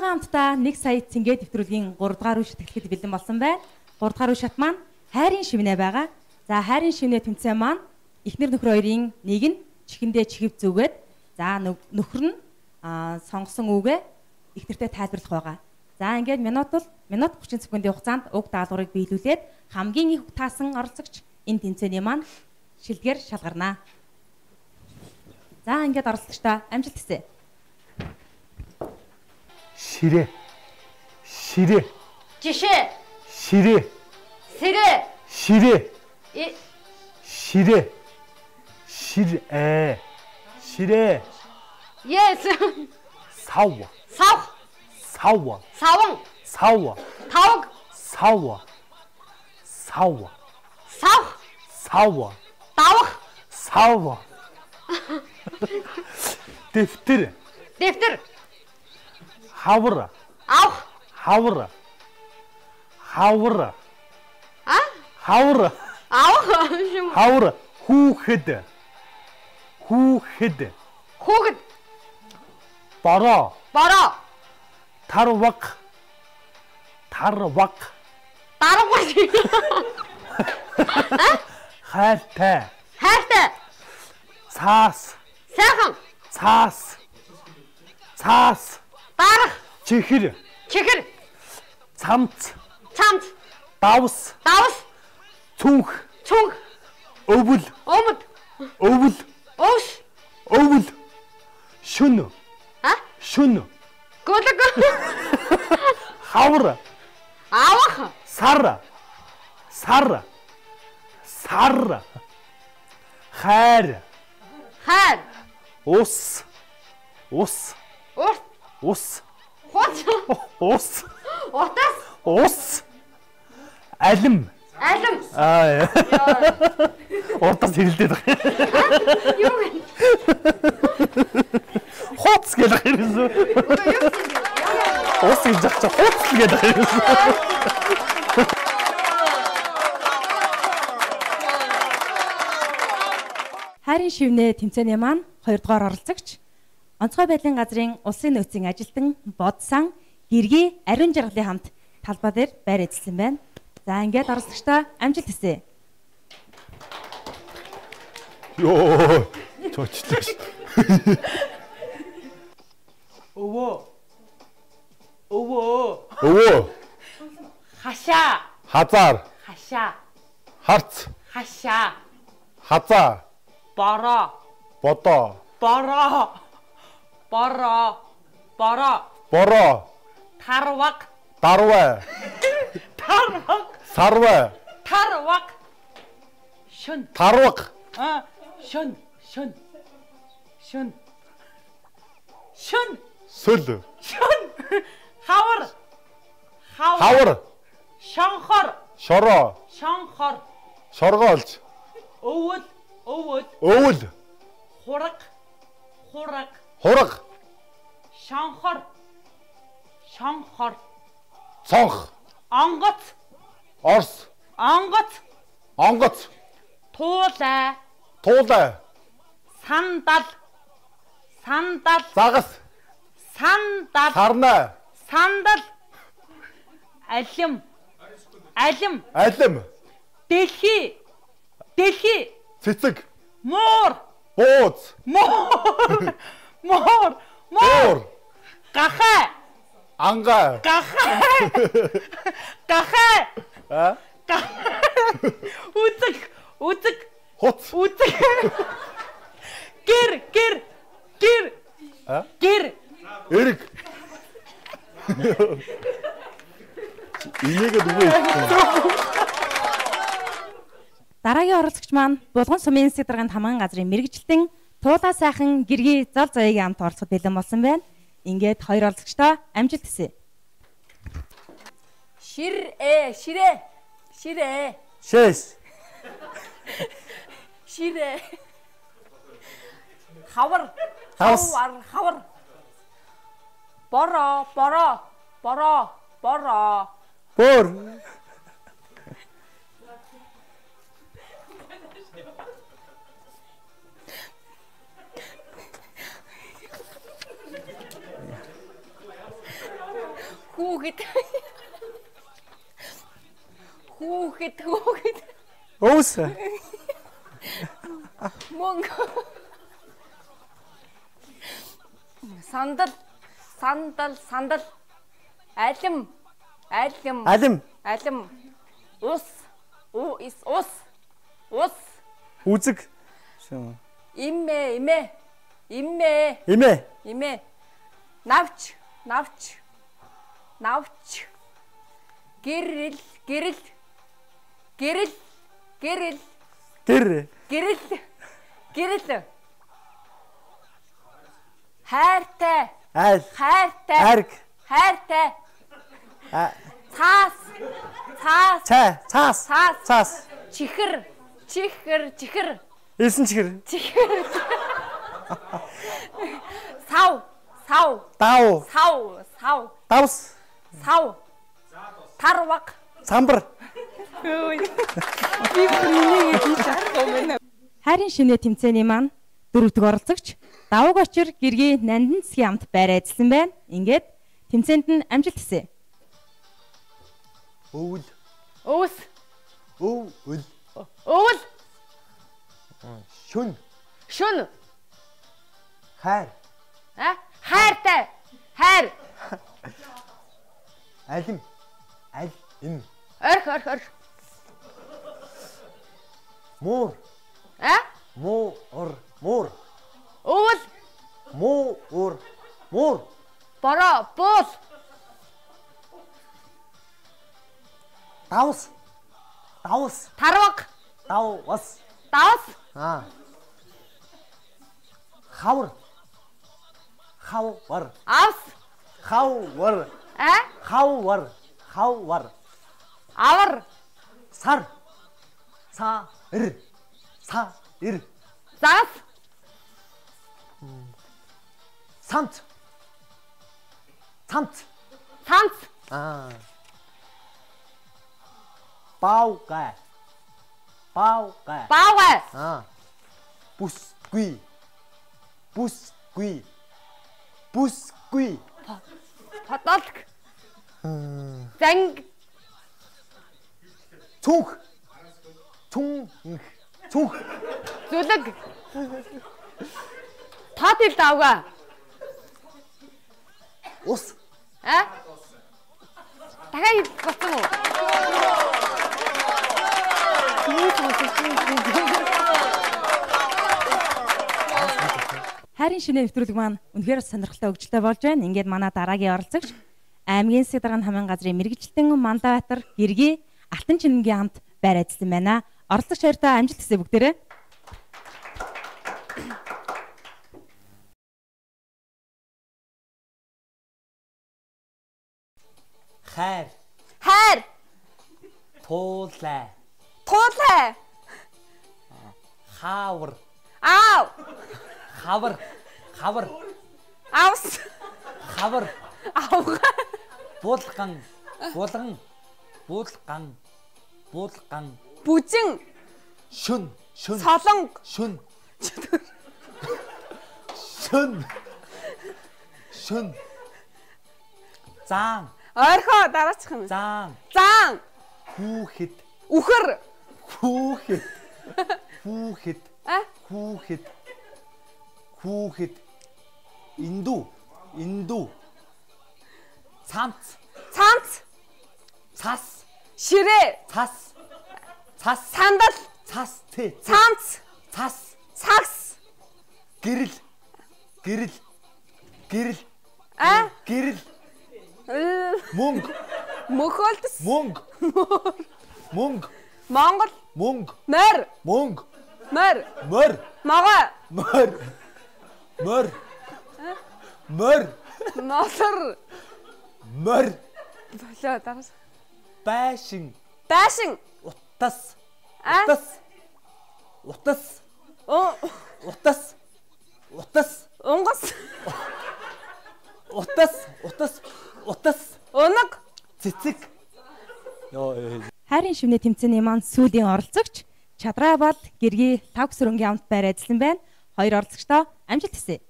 Одоогийн хамтдаа 1 сая цэнгээ дэвтрүүлгийн 3 дугаар үе шатгалахад бэлэн болсон байна. 3 дугаар үе шат маань хайрын шивнэ байгаа. За хайрын шивнэ тэмцээн маань эхнэр нөхөр хоёрын нэг нь чихэндээ чихэв зүгээд за нөхөр нь сонгосон үгээ эхнэртэй тайлбарлах байгаа. За ингээд минут 30 секундын хугацаанд уг даалгаврыг биелүүлээд хамгийн их таасан оролцогч энэ тэмцээний маань шилгээр шалгарнаа. За ингээд оролцогчдоо амжилт хүсье. Ширээ. Ширээ. Жишээ. Ширээ. Сэрээ. Ширээ. Ширээ. Ширээ. Ширээ. Yes. Сав. Сав. Сав. Саван. Сав. Тавг. Сав. Сав. Сав. Сав. Давх. Сав. Дэвтэр. Дэвтэр. Хавар. Авх. Хавар. Хавар. А? Хавар. Авх. Хавар. Хүүхэд. Хүүхэд. Хүүхэд. Бороо. Бороо. Тарвак. Тарвак. Дарвах. Хайртай. Хайртай. Цаас. Сайхан. Цаас. Цаас. Дарах. Чихэр. Чихэр. Цамц. Цамц. Давс. Давс. Цүнх. Цүнх. Өвөл. Омд. Өвөл. Өвс. Өвөл. Шүн. А? Шүн. Гөлөг. Хавар. Авах. Сар. Сар. Сар. Хайр. Хайр. Ус. Ус. Урт. Ус. Хуц. Ус. Утас. Ус. Алим. Алим. Уртас хэлдээд байгаа. Юу вэ? Хуц гэж хэлсэн. Ус гэж яах вэ? Хуц гэж хэлсэн. Хайрын шивнэ тэмцээний маань 2 дугаар оролцогч онцгой байдлын газрын улсын нөөцийн ажилтан Бодсан Гэрги Ариун жаргалын хамт талбай дээр байр эзэлсэн байна. За ингээд оролцогчдоо амжилт хүсье. Йоо. Чочтой. Өвөө. Өвөө. Өвөө. Хашаа. Хазар. Хашаа. Харц. Хашаа. Хазаа. Бороо. Бодоо. Бороо. Бороо. Бороо. Бороо. Тарвак. Дарвай. Тарвак. Сарвай. Тарвак. Шүн. Тарвак. Шүн. Шүн. Шүн. Шүн. Сүл. Шүн. Хавар. Хавар. Шонхор. Шороо. Шонхор. Шоргоолж. Өвөл. Өвөл. Өвөл. Хураг. Хураг. Хураг. Шонхор. Шонхор. Цонх. Онгоц. Орс. Онгоц. Онгоц. Туулай. Туулай. Сандал. Сандал. Загас. Сандал. Сарнай. Сандал. Алим. Алим. Алим. Дэлхий. Дэлхий. Цэцэг. Муур. Бууз. Муур. Муур. Муур. Гахай. Ангай. Гахай. Гахай. Үзэг. Үзэг. Хуц. Үзэг. Гэр. Гэр. Гэр. Гэр. Эрэг. Инээгээд үгүй. Дараагийн оролцогч маань Булган сумын засаг дарганд хамгаан газрын мэрэгчлэн Туулаа сайхан Гэрги зол зоёгийн хамт оролцоход бэлэн болсон байна. Ингээд 2 оролцогчдоо амжилт хүсье. Ширээ. Ширээ. Ширээ. Шэс. Ширээ. Хавар. Хавс. Хавар. Бороо. Бороо. Бороо. Бороо. Бор. Хүүхэд хүүхэд. Өвс. Мөнгө. Сандал сандал сандал. Алим алим Алим. алим. Ус ус. Үзэг. Имэ имэ имэ Имэ. имэ. Навч гэрэл гэрэл гэрэл гэрэл Гэр. гэрэл гэрэл. Хайртай Аль. хайртай Арг. хайртай. Цаас Цаас. Цаас. чихэр Элсэн чихэр. сав Дав. Давс. тарваг. Самбар. Хайрын шинэ тэмцээний маань 4 дахь оролцогч Даваг очир гэргийн Нандин засгийн хамт байр ажилласан байна. Ингээд тэмцээнд нь амжилт хүсье. Өвөл. Өвс Өвөл. өвөл Шүн. шүн. Хайр. хайртай хайр. Алим. Орх Муур. өвөл Муур. бороо буул Давс. тарваг Давс. давс Хавар. авс авар Сар. зас Самт. цанц Баугай. баавгай Бүсгүй. подолк занг Цүнх. зүлэг тат ил давга Ус. дахиад болсон уу? Хайрын шинэ нэвтрүүлэг маань үнэхээр сонирхолтой хөгжилтэй болж байна. Ингээд манай дараагийн оролцогч аймгийн засаг дарганы хамгаалалтын газрын мэргэжилтэн Мандабаатар гэргийн Алтан чингийн хамт байр ажилласан байна. Оролцогч хоёртоо амжилт хүсье бүгдээрээ. хайр Туулай. Хавар. аав Хавар. авс авга Булган. бүжин Шүн. солонг Зан. ойрхоо дараачих юм. Зан. Хүүхэд. Үхэр Инду. Цамц. Цас. ширээ сандал Цас. цамц цагс Гэрэл. Мөнгө. мөхөлдөс Мөнгө. монгол Мөнгө. морь Мөнгө. морь Мор. могой носор Мор. болоо дараас Байшин. Утас. Унгас. Унаг. Цэцэг. Хайрын шинэ тэмцээний маань сүүлийн оролцогч Чадраабад гэргийн Тав Сүрэнгийн хамт байр ажилласан байна. Хоёр оролцогчдоо амжилт хүсье.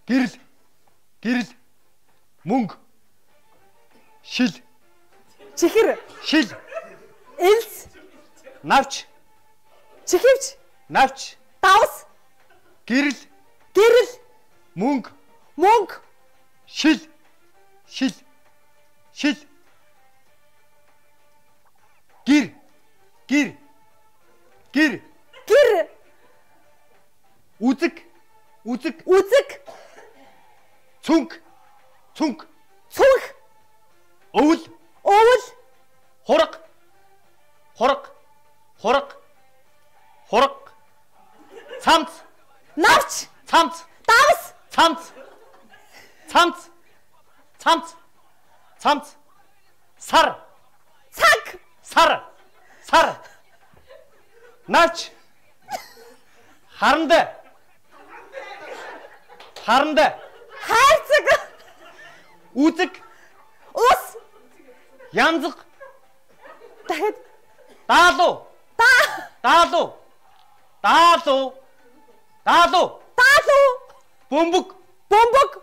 Гэрэл. Мөнгө. Шил. Чихэр. Шил. Элс. Навч. Чихэвч. Навч. Давс. Гэрэл. Гэрэл. Мөнгө. Мөнгө. Шил. Шил. Шил. Гэр. Гэр. Гэр. Гэр. Үзэг. Үзэг. Үзэг. Цүнх. Цүнх. Цүнх. Өвөл. Өвөл. Хураг. Хураг. Хураг. Хураг. Цамц. Навч. Цамц. Давс. Цамц. Цамц. Цамц. Цамц. Сар. Цаг. Сар. Сар. Навч. Харанда. Харанда. Хайрцаг. Үзэг. Ус. Янзаг. Дахиад. Даалуу. Даалуу. Даалуу. Даалуу. Даалуу. Бөмбөг. Бөмбөг.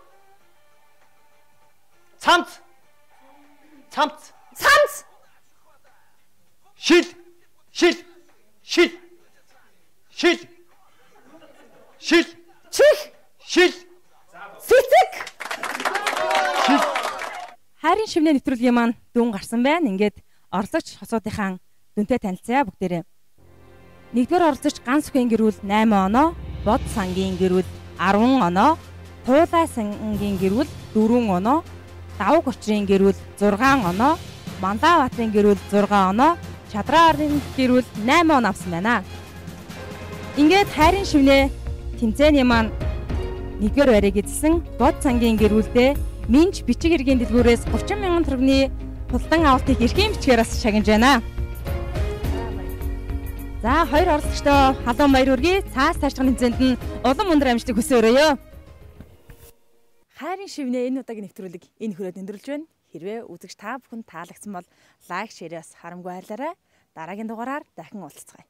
Цамц. Цамц. Цамц. Шил. Шил. Шил. Шил. Шил. Чих. Шил. Цэцэг. Шил. Хайрын шивнээ нэвтрүүлгийн маань дүн гарсан байна. Ингээд оролцогч хосуудынхаа дүнтэй танилцъя бүгдээрээ. Нэгдүгээр оролцогч Ганс Бүхэн гэрүүл 8 оноо, Бод сангийн гэрүүл 10 оноо, Туулай сангийн гэрүүл 4 оноо, Давг очрын гэрүүл 6 оноо, Мандаа батын гэрүүл 6 оноо, Чадраарын гэрүүл 8 оноо авсан байна. Ингээд хайрын шивнээ тэмцээний маань нэгдүгээр байрыг эзэлсэн Бод сангийн гэрүүлдээ Минж бичиг хэргийн дэлгүүрээс 30,000 төгрөгийн худалдан авалтыг эрхийн бичгээр бас шагнаж байна. За хоёр оролцогчдоо халуун баяр хүргэе. Цаас цаашдах тэмцээнд нь улам өндөр амжилтыг хүсье. Хайрын шивнээ энэ удаагийн нэвтрүүлэг энэ хүрээд өндөрлж байна. Хэрвээ үзэгч та бүхэн таалагдсан бол лайк, шеэрээс харамгүй хайрлаарай. Дараагийн дугаараар дахин уулзцгаая.